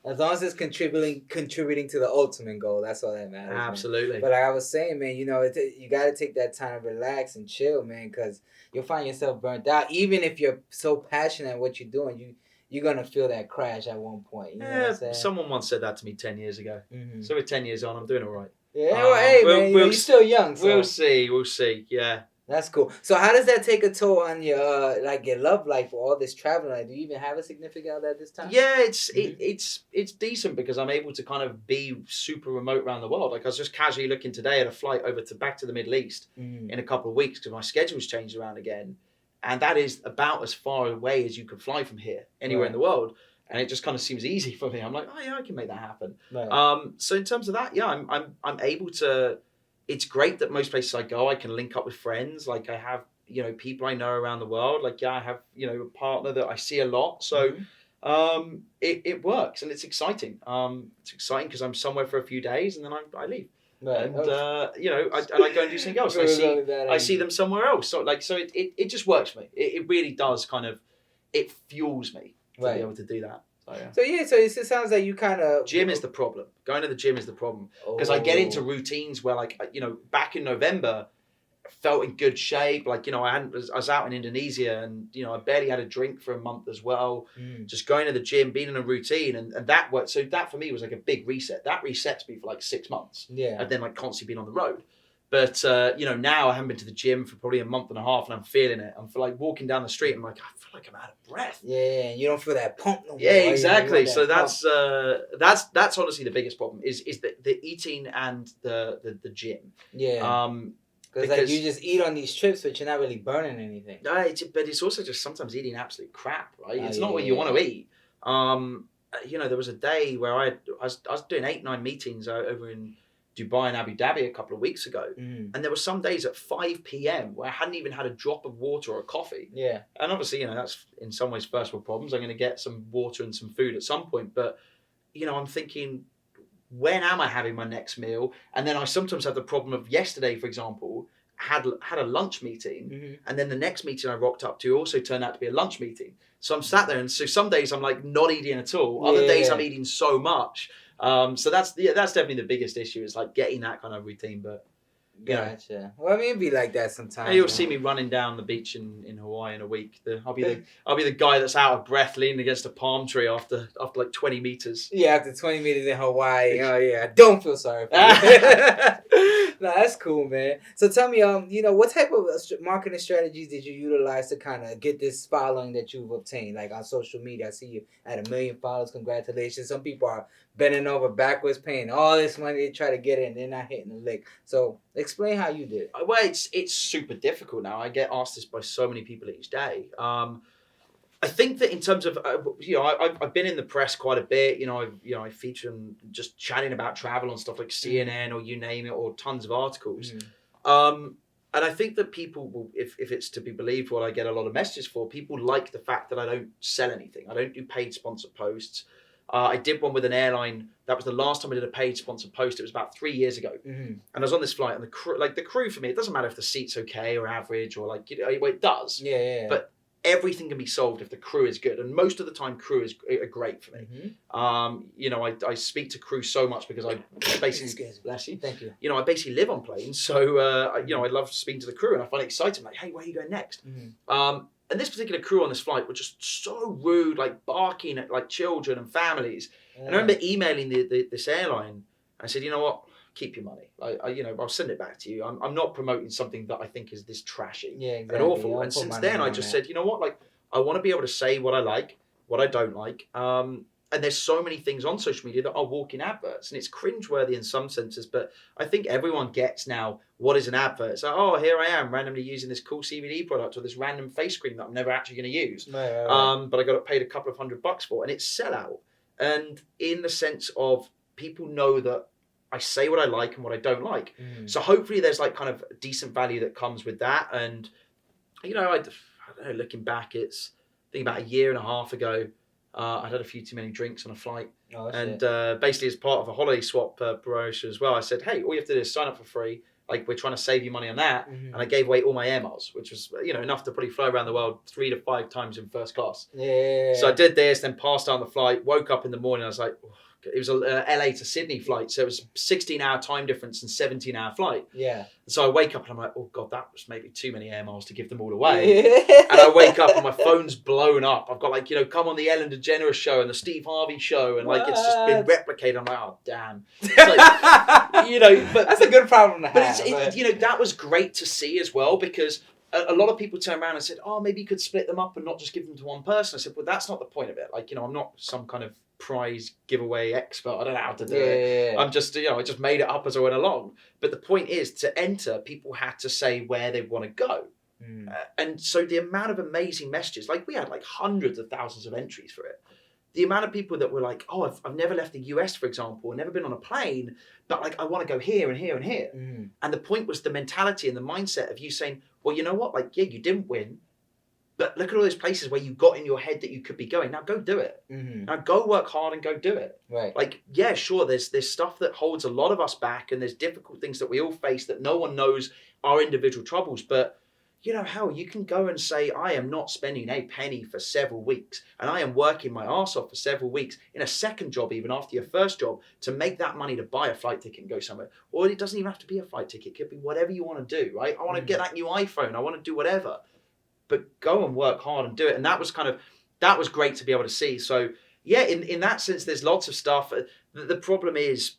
Speaker 2: as long as it's contributing to the ultimate goal, that's all that matters.
Speaker 3: Absolutely.
Speaker 2: Man. But like I was saying, man, you know, you got to take that time to relax and chill, man, because you'll find yourself burnt out. Even if you're so passionate at what you're doing, you're gonna feel that crash at one point. You know what I'm saying?
Speaker 3: Someone once said that to me 10 years ago. So we're 10 years on. I'm doing all right.
Speaker 2: Yeah. Well, hey, man, you're still young. So.
Speaker 3: We'll see. Yeah.
Speaker 2: That's cool. So how does that take a toll on your like your love life for all this traveling? Like, do you even have a significant other at this time?
Speaker 3: Yeah, it's decent because I'm able to kind of be super remote around the world. Like I was just casually looking today at a flight over to back to the Middle East in a couple of weeks because my schedule's changed around again, and that is about as far away as you can fly from here anywhere in the world. And it just kind of seems easy for me. I'm like, oh yeah, I can make that happen.
Speaker 2: Right.
Speaker 3: So in terms of that, yeah, I'm able to. It's great that most places I go, I can link up with friends. Like I have, people I know around the world. Like I have, a partner that I see a lot. So it works and it's exciting. It's exciting because I'm somewhere for a few days and then I leave. Right. And I go and do something else. I see them somewhere else. So it just works for me. It really does it fuels me to be able to do that.
Speaker 2: So it sounds like you kind of...
Speaker 3: Gym is the problem. Going to the gym is the problem. Because I get into routines where, back in November, I felt in good shape. I was out in Indonesia and, I barely had a drink for a month as well. Just going to the gym, being in a routine, and that worked. So that for me was like a big reset. That resets me for 6 months. Yeah. And then constantly being on the road. But, now I haven't been to the gym for probably a month and a half and I'm feeling it. I'm walking down the street and I feel like I'm out of breath.
Speaker 2: Yeah, you don't feel that pump no more.
Speaker 3: Yeah, exactly. So that's honestly the biggest problem is the eating and the gym.
Speaker 2: Yeah. Because you just eat on these trips, but you're not really burning anything.
Speaker 3: But it's also just sometimes eating absolute crap, right? It's not what you want to eat. There was a day where I was doing 8-9 meetings over in Dubai and Abu Dhabi a couple of weeks ago, and there were some days at 5 p.m. where I hadn't even had a drop of water or a coffee. Yeah, and obviously, that's in some ways first world problems. I'm going to get some water and some food at some point, but I'm thinking, when am I having my next meal? And then I sometimes have the problem of yesterday, for example, had a lunch meeting, and then the next meeting I rocked up to also turned out to be a lunch meeting. So I'm sat there, and so some days I'm not eating at all. Other days I'm eating so much. So that's definitely the biggest issue is getting that kind of routine. But
Speaker 2: gotcha. Well, I mean, it'd be like that sometimes.
Speaker 3: You'll see me running down the beach in Hawaii in a week. I'll be the guy that's out of breath leaning against a palm tree after 20 meters.
Speaker 2: Yeah, after 20 meters in Hawaii. Oh yeah, I don't feel sorry for you. No, that's cool, man. So tell me, what type of marketing strategies did you utilize to kind of get this following that you've obtained? Like on social media, I see you at 1 million followers. Congratulations. Some people are bending over backwards, paying all this money to try to get in. They're not hitting the lick. So explain how you did it.
Speaker 3: Well, it's super difficult now. I get asked this by so many people each day. I think that in terms of, I've been in the press quite a bit. I feature them just chatting about travel on stuff like CNN or you name it, or tons of articles. And I think that people will, if it's to be believed, what I get a lot of messages for, people like the fact that I don't sell anything. I don't do paid sponsor posts. I did one with an airline. That was the last time I did a paid sponsor post. It was about 3 years ago. And I was on this flight, and the crew for me, it doesn't matter if the seat's okay or average or it does. Yeah. But everything can be solved if the crew is good, and most of the time crew are great for me. I speak to crew so much because I basically bless you.
Speaker 2: Thank you.
Speaker 3: I basically live on planes, so I love speaking to the crew, and I find it exciting. Like, hey, where are you going next? And this particular crew on this flight were just so rude, barking at children and families. And I remember emailing this airline. I said, you know what? Keep your money. I'll send it back to you. I'm not promoting something that I think is this trashy and awful. And since then, I just said, you know what? I want to be able to say what I like, what I don't like. And there's so many things on social media that are walking adverts, and it's cringeworthy in some senses. But I think everyone gets now what is an advert. It's oh, here I am randomly using this cool CBD product or this random face cream that I'm never actually going to use. Right. But I got paid a couple of $100 for, and it's sellout. And in the sense of people know that I say what I like and what I don't like. So hopefully there's kind of decent value that comes with that. And, I don't know, looking back, I think about a year and a half ago, I had a few too many drinks on a flight. Basically as part of a holiday swap promotion as well, I said, hey, all you have to do is sign up for free. We're trying to save you money on that. And I gave away all my air miles, which was, enough to probably fly around the world 3 to 5 times in first class. Yeah. So I did this, then passed out on the flight, woke up in the morning. I was like, oh, it was a LA to Sydney flight, so it was 16-hour time difference and 17-hour flight.
Speaker 2: Yeah.
Speaker 3: So I wake up and I'm like, oh God, that was maybe too many air miles to give them all away. And I wake up and my phone's blown up. I've got like, come on the Ellen DeGeneres show and the Steve Harvey show, and like it's just been replicated. I'm like, oh damn. Like, but
Speaker 2: that's a good problem to have.
Speaker 3: But that was great to see as well, because a lot of people turned around and said, oh, maybe you could split them up and not just give them to one person. I said, well, that's not the point of it. Like, I'm not some kind of prize giveaway expert. I don't know how to do it. I'm just, I just made it up as I went along. But the point is, to enter, people had to say where they want to go. And so the amount of amazing messages, like we had like hundreds of thousands of entries for it. The amount of people that were like, oh, I've never left the US, for example, never been on a plane, but like I want to go here and here and here. And the point was the mentality and the mindset of you saying, well, you know what? Like, yeah, you didn't win, but look at all those places where you got in your head that you could be going. Now go do it. Now go work hard and go do it.
Speaker 2: Right.
Speaker 3: Like, yeah, sure, there's stuff that holds a lot of us back, and there's difficult things that we all face that no one knows our individual troubles, but hell, you can go and say, I am not spending a penny for several weeks, and I am working my arse off for several weeks in a second job, even after your first job, to make that money to buy a flight ticket and go somewhere. Or it doesn't even have to be a flight ticket. It could be whatever you want to do, right? I want to get that new iPhone. I want to do whatever. But go and work hard and do it. And that was great to be able to see. So yeah, in that sense, there's lots of stuff. The problem is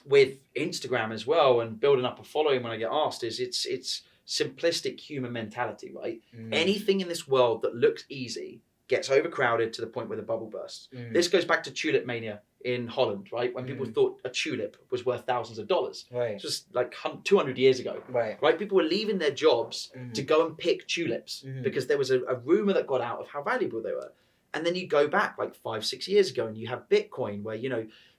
Speaker 3: with Instagram as well, and building up a following when I get asked, is it's simplistic human mentality, right? Anything in this world that looks easy gets overcrowded to the point where the bubble bursts. This goes back to tulip mania in Holland, right? When people thought a tulip was worth thousands of dollars.
Speaker 2: Right.
Speaker 3: It's just like 200 years ago. Right. People were leaving their jobs to go and pick tulips because there was a rumor that got out of how valuable they were. And then you go back like 5-6 years ago and you have Bitcoin, where,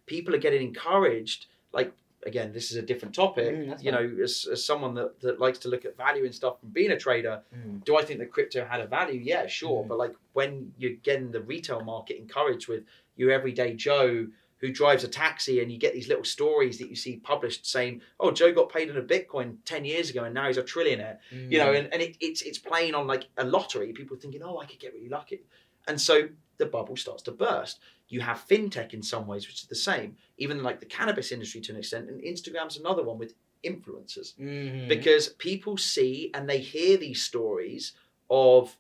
Speaker 3: people are getting encouraged, like, again, this is a different topic. As someone that likes to look at value and stuff from being a trader, do I think that crypto had a value? Yeah, sure. But like when you're getting the retail market encouraged with your everyday Joe who drives a taxi, and you get these little stories that you see published saying, oh, Joe got paid in a Bitcoin 10 years ago and now he's a trillionaire, and it's playing on like a lottery. People thinking, oh, I could get really lucky. And so the bubble starts to burst. You have fintech in some ways, which is the same, even like the cannabis industry to an extent. And Instagram's another one with influencers, because people see and they hear these stories of,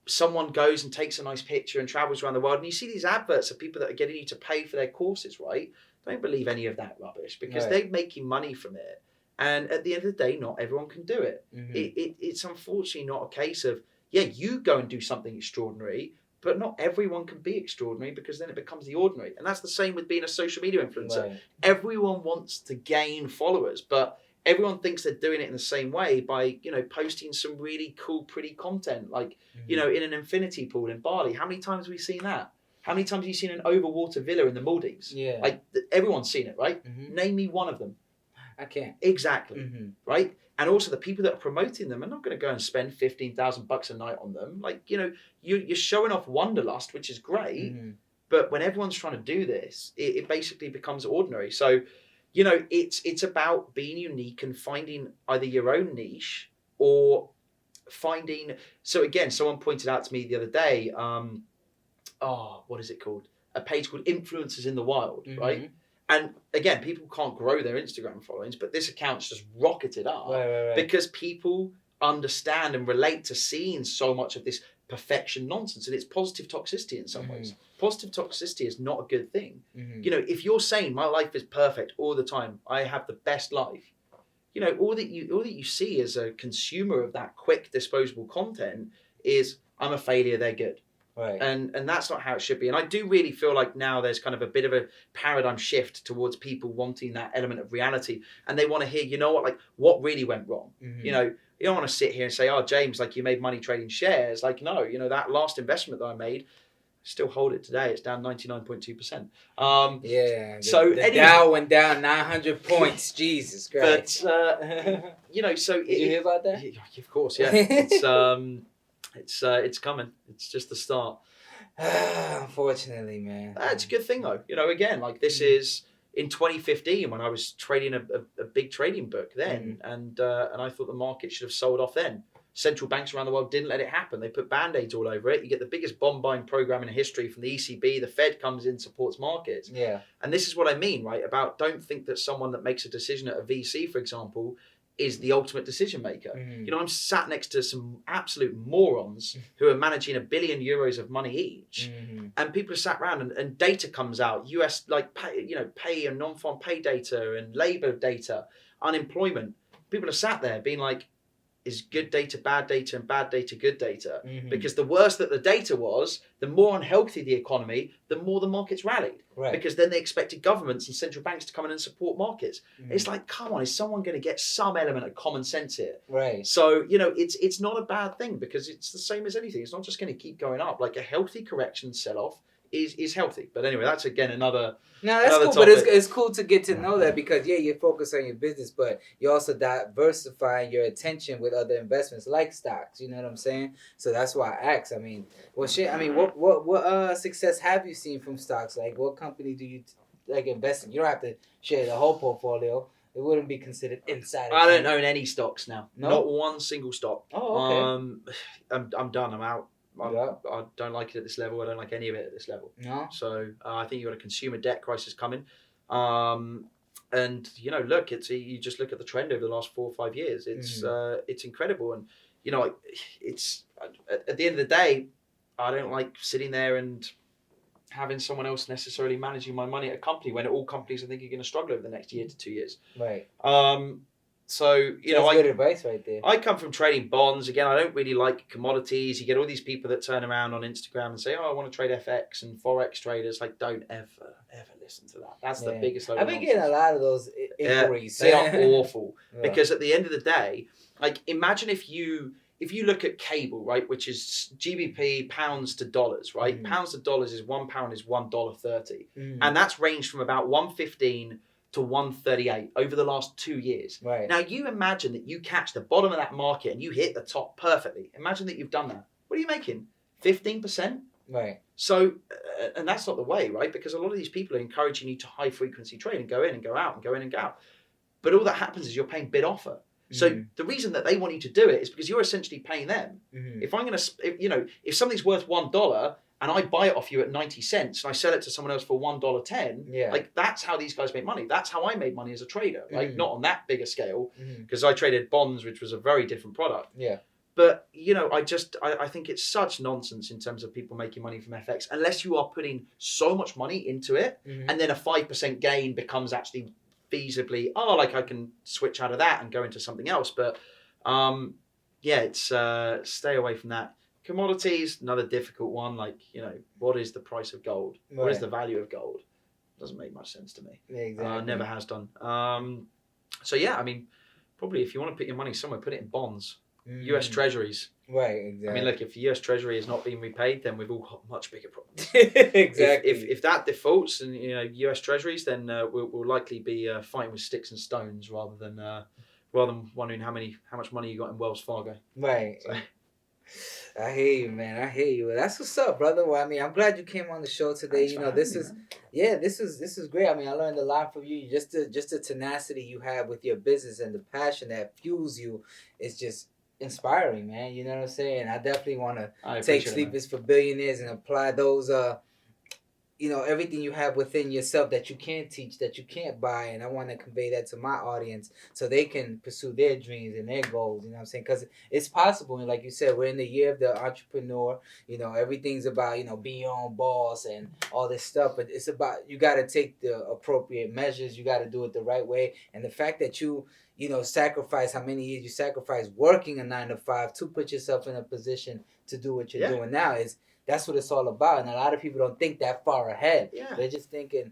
Speaker 3: someone goes and takes a nice picture and travels around the world. And you see these adverts of people that are getting you to pay for their courses, right? Don't believe any of that rubbish, because they're making money from it. And at the end of the day, not everyone can do it. It's unfortunately not a case of, yeah, you go and do something extraordinary, but not everyone can be extraordinary, because then it becomes the ordinary. And that's the same with being a social media influencer. Right. Everyone wants to gain followers, but everyone thinks they're doing it in the same way by, posting some really cool, pretty content, like, in an infinity pool in Bali. How many times have we seen that? How many times have you seen an overwater villa in the Maldives? Yeah. Like, everyone's seen it, right? Name me one of them.
Speaker 2: I can't.
Speaker 3: Exactly. Right? And also the people that are promoting them are not going to go and spend $15,000 a night on them. Like, you're showing off wanderlust, which is great. But when everyone's trying to do this, it basically becomes ordinary. So, it's about being unique and finding either your own niche or finding. So again, someone pointed out to me the other day, what is it called? A page called Influencers in the Wild, right? And again, people can't grow their Instagram followings, but this account's just rocketed up because people understand and relate to seeing so much of this perfection nonsense, and it's positive toxicity in some ways. Positive toxicity is not a good thing. If you're saying my life is perfect all the time, I have the best life, all that you see as a consumer of that quick disposable content is, I'm a failure, they're good. Right. And that's not how it should be. And I do really feel like now there's kind of a bit of a paradigm shift towards people wanting that element of reality. And they want to hear, what really went wrong? You don't want to sit here and say, oh, James, like you made money trading shares. Like, no, that last investment that I made, I still hold it today. It's down 99.2%.
Speaker 2: The Dow went down 900 points. Jesus Christ.
Speaker 3: But, so...
Speaker 2: Did you hear about that?
Speaker 3: Of course, yeah. It's coming. It's just the start.
Speaker 2: Unfortunately, man.
Speaker 3: It's a good thing though. Again, like this is in 2015 when I was trading a big trading book then, and I thought the market should have sold off then. central banks around the world didn't let it happen. They put band-aids all over it. You get the biggest bomb buying program in history from the ECB. The Fed comes in, supports markets.
Speaker 2: Yeah.
Speaker 3: And this is what I mean, right? About don't think that someone that makes a decision at a VC, for example, is the ultimate decision maker. You know, I'm sat next to some absolute morons who are managing €1 billion of money each, and people are sat around and data comes out, US like pay and non-farm pay data and labor data, unemployment. People are sat there being like, is good data bad data and bad data good data? Because the worse that the data was, the more unhealthy the economy, the more the markets rallied.
Speaker 2: Right.
Speaker 3: Because then they expected governments and central banks to come in and support markets. It's like, come on, is someone going to get some element of common sense here?
Speaker 2: Right.
Speaker 3: So, you know, it's not a bad thing because it's the same as anything. It's not just going to keep going up. Like a healthy correction sell-off is healthy. But anyway, that's again another
Speaker 2: No, that's
Speaker 3: another
Speaker 2: cool,
Speaker 3: topic.
Speaker 2: but it's cool to get to know that because you focus on your business, but you're also diversifying your attention with other investments like stocks. You know what I'm saying? So that's why I asked. I mean, what success have you seen from stocks? Like, what company do you like invest in? You don't have to share the whole portfolio. It wouldn't be considered insider.
Speaker 3: I don't own any stocks now.
Speaker 2: No?
Speaker 3: Not one single stock.
Speaker 2: Oh, okay.
Speaker 3: I'm done. I'm out.
Speaker 2: Yeah.
Speaker 3: I don't like it at this level. I don't like any of it at this level.
Speaker 2: No.
Speaker 3: So I think you've got a consumer debt crisis coming. And you know, look, you just look at the trend over the last 4 or 5 years. It's incredible. And you know, it's at the end of the day, I don't like sitting there and having someone else necessarily managing my money at a company when all companies I think are going to struggle over the next year to 2 years.
Speaker 2: Right.
Speaker 3: So you know,
Speaker 2: that's good advice right there.
Speaker 3: I come from trading bonds. Again, I don't really like commodities. You get all these people that turn around on Instagram and say, "Oh, I want to trade FX," and forex traders. Like, don't ever listen to that. That's the biggest load
Speaker 2: I've
Speaker 3: of
Speaker 2: been getting a lot of those inquiries.
Speaker 3: They are awful
Speaker 2: because
Speaker 3: because at the end of the day, like, imagine if you look at cable, right, which is GBP pounds to dollars, right? Pounds to dollars is £1 is $1.30, and that's ranged from about 115 to 138 over the last 2 years.
Speaker 2: Right.
Speaker 3: Now you imagine that you catch the bottom of that market and you hit the top perfectly. Imagine that you've done that. What are you making? 15%?
Speaker 2: Right.
Speaker 3: So, and that's not the way, right? Because a lot of these people are encouraging you to high frequency trade and go in and go out and go in and go out. But all that happens is you're paying bid offer. So the reason that they want you to do it is because you're essentially paying them. If I'm going to, if something's worth $1 and I buy it off you at 90 cents and I sell it to someone else for $1.10, like that's how these guys make money. That's how I made money as a trader, right? Not on that bigger scale because I traded bonds, which was a very different product.
Speaker 2: Yeah.
Speaker 3: But, you know, I think it's such nonsense in terms of people making money from FX, unless you are putting so much money into it and then a 5% gain becomes actually feasibly, like I can switch out of that and go into something else. But it's stay away from that. Commodities, another difficult one. Like, you know, what is the price of gold? Right. What is the value of gold? Doesn't make much sense to me.
Speaker 2: Exactly.
Speaker 3: Never has done. So yeah, I mean, probably if you want to put your money somewhere, put it in bonds. US Treasuries.
Speaker 2: Right, exactly.
Speaker 3: I mean, look, if the US Treasury is not being repaid, then we've all got much bigger problems.
Speaker 2: Exactly.
Speaker 3: If that defaults and, you know, US Treasuries, then we'll likely be fighting with sticks and stones rather than wondering how much money you got in Wells Fargo.
Speaker 2: Right.
Speaker 3: So.
Speaker 2: I hear you, man. I hear you. That's what's up, brother. Well, I mean, I'm glad you came on the show today. Thanks this is great. I mean, I learned a lot from you. Just the tenacity you have with your business and the passion that fuels you is just inspiring, man. You know what I'm saying? I definitely want to take Sleepers for Billionaires and apply those everything you have within yourself that you can't teach, that you can't buy, and I want to convey that to my audience so they can pursue their dreams and their goals, you know what I'm saying? Because it's possible, and like you said, we're in the year of the entrepreneur, everything's about, be your own boss and all this stuff, but it's about, you got to take the appropriate measures, you got to do it the right way, and the fact that you sacrifice how many years you sacrifice working a 9-to-5 to put yourself in a position to do what you're doing now that's what it's all about. And a lot of people don't think that far ahead. Yeah. They're just thinking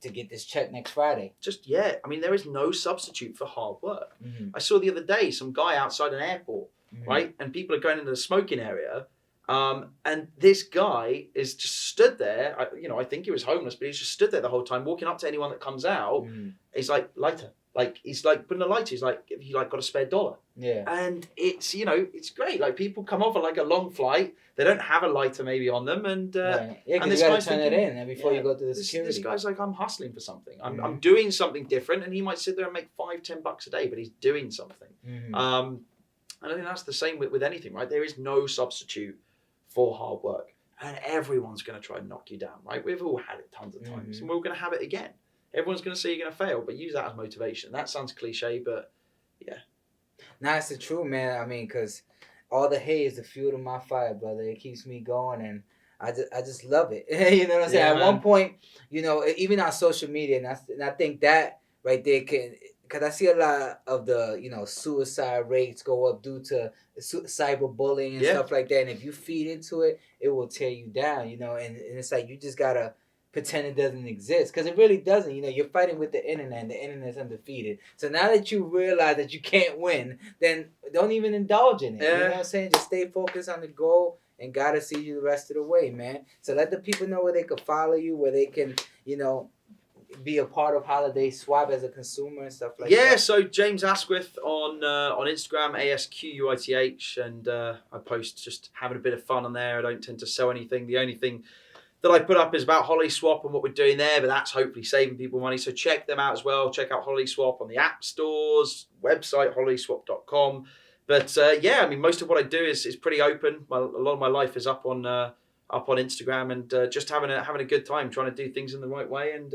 Speaker 2: to get this check next Friday.
Speaker 3: I mean, there is no substitute for hard work. I saw the other day some guy outside an airport, right? And people are going into the smoking area. And this guy is just stood there. I think he was homeless, but he's just stood there the whole time, walking up to anyone that comes out. He's like, lighter. Like, he's like putting a lighter. He's like, have you got a spare $1? Yeah. And it's, it's great. Like, people come off on a long flight. They don't have a lighter maybe on them. And
Speaker 2: and this guy's turn it in before you go to the security.
Speaker 3: This guy's like, I'm hustling for something. I'm doing something different. And he might sit there and make $5-10 a day, but he's doing something. And I think that's the same with anything, right? There is no substitute for hard work. And everyone's going to try and knock you down, right? We've all had it tons of times. And we're all going to have it again. Everyone's going to say you're going to fail, but use that as motivation. That sounds cliche, but yeah.
Speaker 2: Nah, it's the truth, man. I mean, because all the hate is the fuel to my fire, brother. It keeps me going, and I just love it. You know what I'm saying?
Speaker 3: Yeah,
Speaker 2: At one point, you know, even on social media, and I think that right there can, because I see a lot of the, you know, suicide rates go up due to cyberbullying and stuff like that. And if you feed into it, it will tear you down, you know. And it's like you just got to pretend it doesn't exist, because it really doesn't. You know, you're fighting with the internet, and the internet's undefeated. So now that you realize that you can't win, then don't even indulge in it. You know what I'm saying? Just stay focused on the goal, and gotta see you the rest of the way, man. So let the people know where they can follow you, where they can, you know, be a part of Holiday Swap as a consumer and stuff like that.
Speaker 3: Yeah, so James Asquith on Instagram, ASQUITH, and I post just having a bit of fun on there. I don't tend to sell anything. The only thing that I put up is about Holiday Swap and what we're doing there, but that's hopefully saving people money. So check them out as well. Check out Holiday Swap on the app stores, website, holidayswap.com. But yeah, I mean, most of what I do is pretty open. A lot of my life is up on Instagram, and just having a good time, trying to do things in the right way and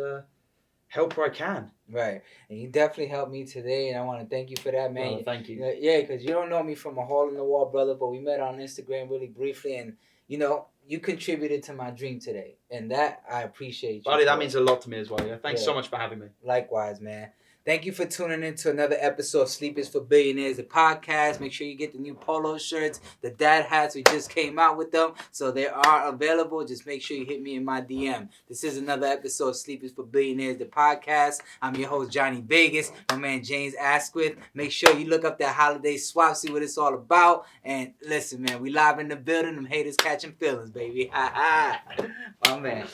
Speaker 3: help where I can.
Speaker 2: Right. And you definitely helped me today, and I want to thank you for that, man.
Speaker 3: Well, thank you.
Speaker 2: Yeah, because you don't know me from a hole in the wall, brother, but we met on Instagram really briefly, and, you know, you contributed to my dream today, and that I appreciate you.
Speaker 3: Buddy, that means a lot to me as well. Yeah, thanks so much for having me.
Speaker 2: Likewise, man. Thank you for tuning in to another episode of Sleep is for Billionaires, the podcast. Make sure you get the new polo shirts, the dad hats. We just came out with them, so they are available. Just make sure you hit me in my DM. This is another episode of Sleep is for Billionaires, the podcast. I'm your host, Johnny Vegas. My man, James Asquith. Make sure you look up that Holiday Swap, see what it's all about. And listen, man, we live in the building. Them haters catching feelings, baby. Ha ha. My man.